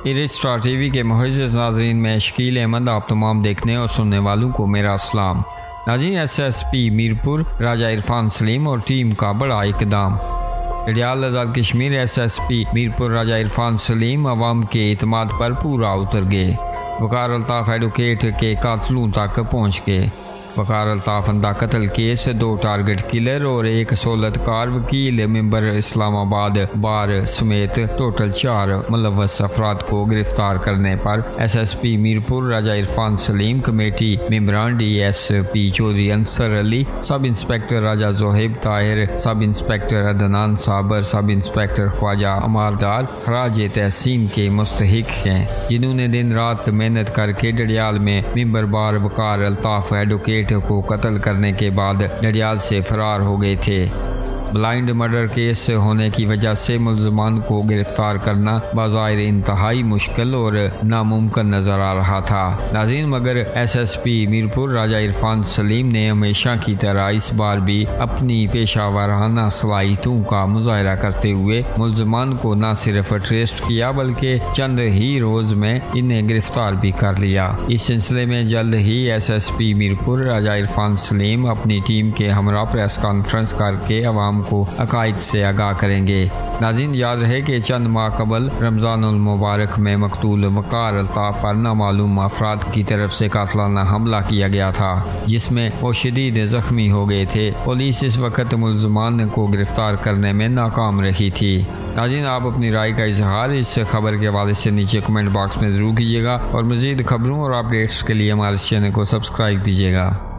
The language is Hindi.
इरिस्ट्रा टीवी के मुअज़्ज़ज़ नाज़रीन में शकील अहमद आप तमाम देखने और सुनने वालों को मेरा सलाम। नाज़रीन, SSP मीरपुर राजा इरफान सलीम और टीम का बड़ा इक़दाम। डडियाल आज़ाद कश्मीर SSP मीरपुर राजा इरफान सलीम अवाम के इतमाद पर पूरा उतर गए। वकार अल्ताफ़ एडवोकेट के कातलों तक पहुँच गए। वकार अल्ताफ़ अंदा कत्ल केस, 2 टारगेट किलर और 1 सोलतकार वकील मेंबर इस्लामाबाद बार समेत टोटल 4 मुलव्वस अफराद को गिरफ्तार करने पर SSP मीरपुर राजा इरफान सलीम कमेटी मेंबरान DSP Chaudhry Ansar Ali, sub inspector राजा जोहेब ताहिर, सब इंस्पेक्टर अदनान साबर, सब इंस्पेक्टर ख्वाजा अमारदार खराज तहसीन के मुस्तहिक हैं, जिन्होंने दिन रात मेहनत करके डडियाल में मेंबर बार वकार अल्ताफ़ एडवोकेट को कत्ल करने के बाद डडियाल से फरार हो गए थे। ब्लाइंड मर्डर केस होने की वजह से मुल्ज़मान को गिरफ्तार करना बाज़ाहिर इंतहाई मुश्किल और नामुमकिन नज़र आ रहा था। नाज़रीन, मगर SSP मीरपुर राजा इरफान सलीम ने हमेशा की तरह इस बार भी अपनी पेशा वाराना सलाहियतों का मुजाहरा करते हुए मुल्ज़मान को न सिर्फ अरेस्ट किया बल्कि चंद ही रोज़ में इन्हें गिरफ्तार भी कर लिया। इस सिलसिले में जल्द ही SSP मीरपुर राजा इरफान सलीम अपनी टीम के हमरा प्रेस कॉन्फ्रेंस करके अवाम को अकाइद से आगाह करेंगे। नाज़रीन, याद रहे कि चंद माह कबल रमज़ानुल मुबारक में मकतूल वकार अल्ताफ़ पर नामालूम अफराद की तरफ से कातलाना हमला किया गया था, जिसमें वो शदीद ज़ख्मी हो गए थे। पुलिस इस वक्त मुल्ज़मान को गिरफ्तार करने में नाकाम रही थी। नाज़रीन, आप अपनी राय का इजहार इस खबर के हवाले से नीचे कमेंट बॉक्स में ज़रूर कीजिएगा और मज़ीद खबरों और अपडेट्स के लिए हमारे चैनल को सब्सक्राइब कीजिएगा।